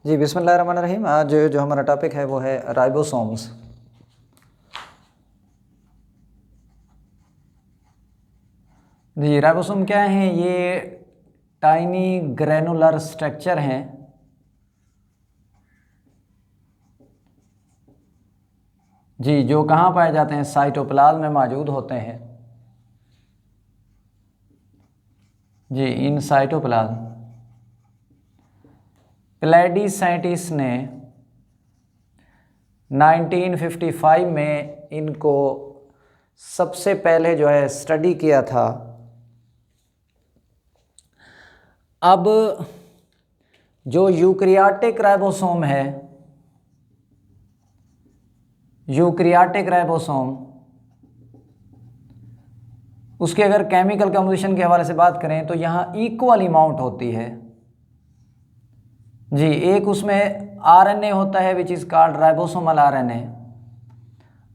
जी बिस्मिल्लाहिर्रहमानिर्रहीम। आज जो हमारा टॉपिक है वो है राइबोसोम्स। जी राइबोसोम क्या हैं? ये टाइनी ग्रैनुलर स्ट्रक्चर हैं जी, जो कहाँ पाए जाते हैं? साइटोप्लाज्म में मौजूद होते हैं जी, इन साइटोप्लाज्म। प्लेडी-साइंटिस्ट ने 1955 में इनको सबसे पहले जो है स्टडी किया था। अब जो यूकैरियोटिक राइबोसोम है, यूकैरियोटिक राइबोसोम, उसके अगर केमिकल कंपोजिशन के हवाले से बात करें तो यहाँ इक्वल अमाउंट होती है जी। एक उसमें आरएनए होता है which is called ribosomal RNA,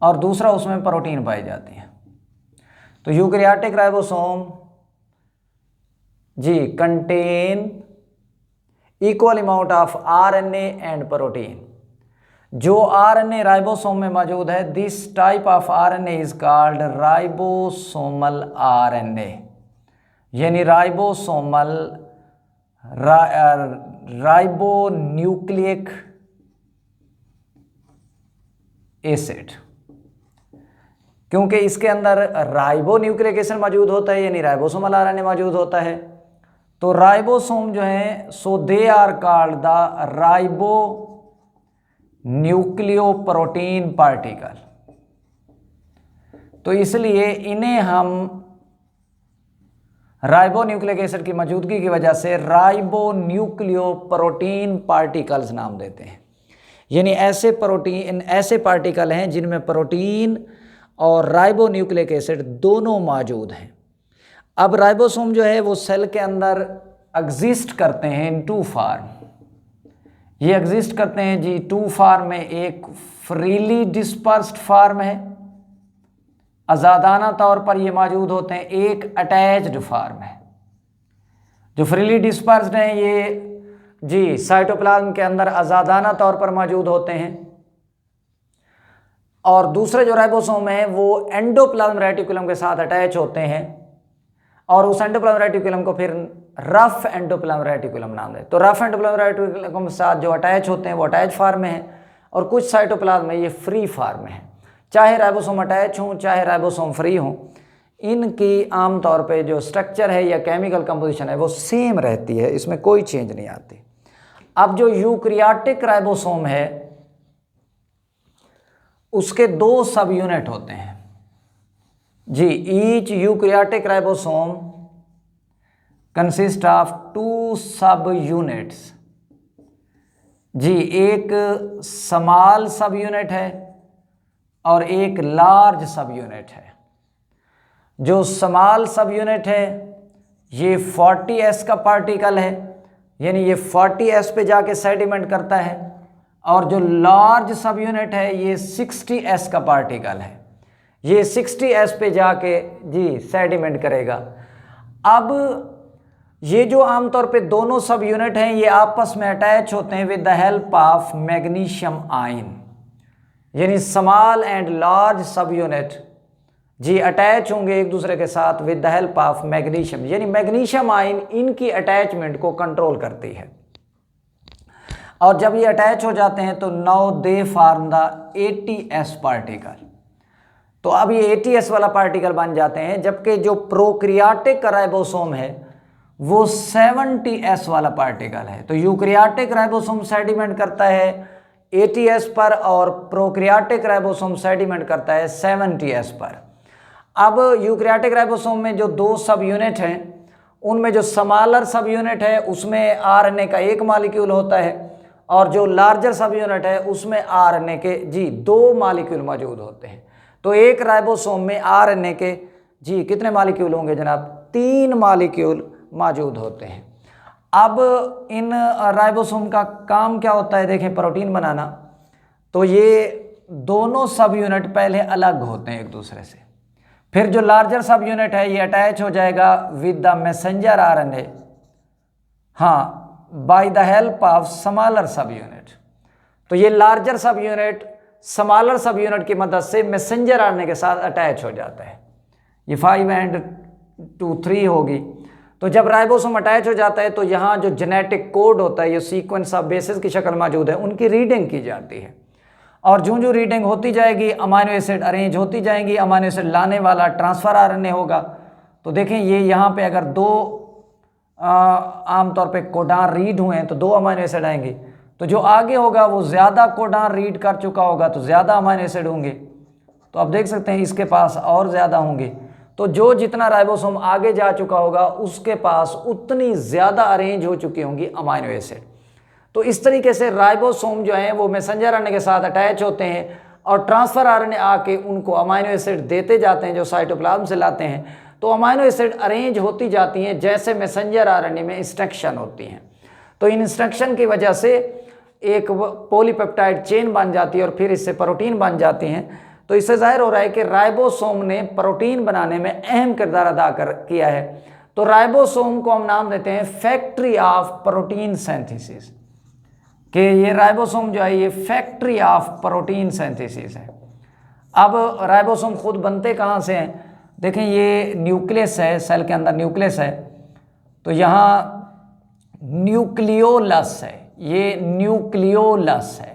और दूसरा उसमें प्रोटीन पाई जाती है। तो यूकैरियोटिक राइबोसोम जी contain equal amount of RNA and protein. जो आरएनए राइबोसोम में मौजूद है, this type of RNA is called ribosomal RNA, यानी राइबोसोमल राइबोन्यूक्लिक एसिड। क्योंकि इसके अंदर राइबोन्यूक्लिक एसिड मौजूद होता है, यानी राइबोसोमल आरएनए मौजूद होता है। तो राइबोसोम जो है so they are called the ribo nucleoprotein particle. तो इसलिए इन्हें हम राइबोन्यूक्लिक एसिड की मौजूदगी की वजह से राइबोन्यूक्लियोप्रोटीन पार्टिकल्स नाम देते हैं। यानी ऐसे पार्टिकल हैं जिनमें प्रोटीन और राइबोन्यूक्लिक एसिड दोनों मौजूद हैं। अब राइबोसोम जो है वो सेल के अंदर एग्जिस्ट करते हैं इन टू फार्म। ये एग्जिस्ट करते हैं जी टू फार्म में। एक फ्रीली डिस्पर्स्ड फार्म है, आज़ादाना तौर पर ये मौजूद होते हैं। एक अटैच्ड फार्म है। जो फ्रीली डिस्पर्स्ड हैं ये जी साइटोप्लाज्म के अंदर आज़ादाना तौर पर मौजूद होते हैं, और दूसरे जो राइबोसोम हैं वो एंडोप्लाज्म रेटिकुलम के साथ अटैच होते हैं, और उस एंडोप्लाज्म रेटिकुलम को फिर रफ एंडोप्लाज्म रेटिकुलम नाम दें। तो रफ एंडोप्लाज्म रेटिकुलम के साथ जो अटैच होते हैं वो अटैच फार्म में है, और कुछ साइटोप्लाज्म में ये फ्री फार्म में है। चाहे राइबोसोम अटैच हों चाहे राइबोसोम फ्री हों, इनकी आमतौर पे जो स्ट्रक्चर है या केमिकल कंपोजिशन है वो सेम रहती है, इसमें कोई चेंज नहीं आती। अब जो यूकैरियोटिक राइबोसोम है उसके दो सब यूनिट होते हैं जी। Each eukaryotic ribosome consist of two sub units जी। एक स्मॉल सब यूनिट है और एक लार्ज सब यूनिट है। जो स्मॉल सब यूनिट है ये 40s का पार्टिकल है, यानी ये 40s पे जाके सेडिमेंट करता है, और जो लार्ज सब यूनिट है ये 60s का पार्टिकल है, ये 60s पे जाके जी सेडिमेंट करेगा। अब ये जो आमतौर पे दोनों सब यूनिट हैं ये आपस में अटैच होते हैं with the help of magnesium ion, यानी small and large sub unit जी अटैच होंगे एक दूसरे के साथ with the help of magnesium, यानी मैग्नीशियम आयन इनकी अटैचमेंट को कंट्रोल करती है। और जब ये अटैच हो जाते हैं तो now they form the 80s particle. तो अब ये 80s वाला पार्टिकल बन जाते हैं, जबकि जो प्रोकैरियोटिक राइबोसोम है वो 70s वाला पार्टिकल है। तो यूकैरियोटिक राइबोसोम सेडिमेंट करता है 80s पर, और प्रोकैरियोटिक राइबोसोम सेडिमेंट करता है 70s पर। अब यूकैरियोटिक राइबोसोम में जो दो सब यूनिट हैं उनमें जो स्मॉलर सब यूनिट है उसमें आरएनए का एक मॉलिक्यूल होता है, और जो लार्जर सब यूनिट है उसमें आरएनए के जी दो मॉलिक्यूल मौजूद होते हैं। तो एक राइबोसोम में आरएनए के जी कितने मॉलिक्यूल होंगे जनाब? 3 मॉलिक्यूल मौजूद होते हैं। अब इन राइबोसोम का काम क्या होता है? देखें, प्रोटीन बनाना। तो ये दोनों सब यूनिट पहले अलग होते हैं एक दूसरे से, फिर जो लार्जर सब यूनिट है ये अटैच हो जाएगा विद द मैसेंजर आरएनए। हाँ, by the help of smaller सब यूनिट। तो ये लार्जर सब यूनिट स्मॉलर सब यूनिट की मदद से मैसेंजर आरएनए के साथ अटैच हो जाता है। ये 5 एंड 2 3 होगी। तो जब राइबोसोम अटैच हो जाता है तो यहाँ जो जेनेटिक कोड होता है, ये सीक्वेंस ऑफ बेसिस की शक्ल मौजूद है, उनकी रीडिंग की जाती है। और जो रीडिंग होती जाएगी अमाइनो एसिड अरेंज होती जाएंगी, अमाइनो एसिड लाने वाला ट्रांसफ़र आरएनए होगा। तो देखें ये यहाँ पे अगर 2 आमतौर पे कोडान रीड हुए हैं तो 2 अमाइनो एसिड आएंगे। तो जो आगे होगा वो ज़्यादा कोडान रीड कर चुका होगा तो ज़्यादा अमाइनो एसिड होंगे। तो आप देख सकते हैं इसके पास और ज़्यादा होंगे। तो जो जितना राइबोसोम आगे जा चुका होगा उसके पास उतनी ज़्यादा अरेंज हो चुकी होंगी अमाइनो एसिड। तो इस तरीके से राइबोसोम जो है वो मैसेंजर आरएनए के साथ अटैच होते हैं और ट्रांसफ़र आरएनए आके उनको अमाइनो एसिड देते जाते हैं जो साइटोप्लाज्म से लाते हैं। तो अमाइनो एसिड अरेंज होती जाती हैं जैसे मैसेंजर आरएनए में इंस्ट्रक्शन होती हैं। तो इन इंस्ट्रक्शन की वजह से एक पॉलीपेप्टाइड चेन बन जाती है और फिर इससे प्रोटीन बन जाती हैं। तो इससे जाहिर हो रहा है कि राइबोसोम ने प्रोटीन बनाने में अहम किरदार अदा किया है। तो राइबोसोम को हम नाम देते हैं फैक्ट्री ऑफ प्रोटीन सिंथेसिस, कि ये राइबोसोम जो है ये फैक्ट्री ऑफ प्रोटीन सिंथेसिस है। अब राइबोसोम खुद बनते कहाँ से हैं? देखें ये न्यूक्लियस है, सेल के अंदर न्यूक्लियस है। तो यहाँ न्यूक्लियोलस है, ये न्यूक्लियोलस है।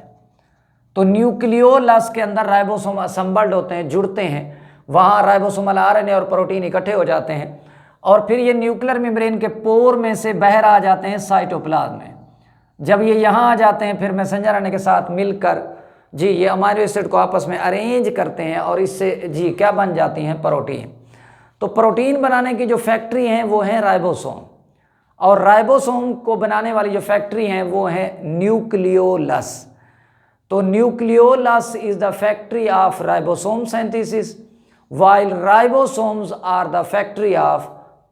तो न्यूक्लियोलस के अंदर राइबोसोम असम्बल्ड होते हैं, जुड़ते हैं। वहाँ राइबोसोमल आरएनए और प्रोटीन इकट्ठे हो जाते हैं और फिर ये न्यूक्लियर मेम्ब्रेन के पोर में से बाहर आ जाते हैं साइटोप्लाज्म में। जब ये यहाँ आ जाते हैं फिर मैसेंजर आरएनए के साथ मिलकर जी ये अमाइनो एसिड को आपस में अरेंज करते हैं और इससे जी क्या बन जाती हैं? प्रोटीन। तो प्रोटीन बनाने की जो फैक्ट्री हैं वो है राइबोसोम, और राइबोसोम को बनाने वाली जो फैक्ट्री हैं वो है न्यूक्लियोलस। तो nucleolus is the factory of ribosome synthesis while ribosomes are the factory of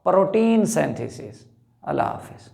protein synthesis. Allah Hafiz.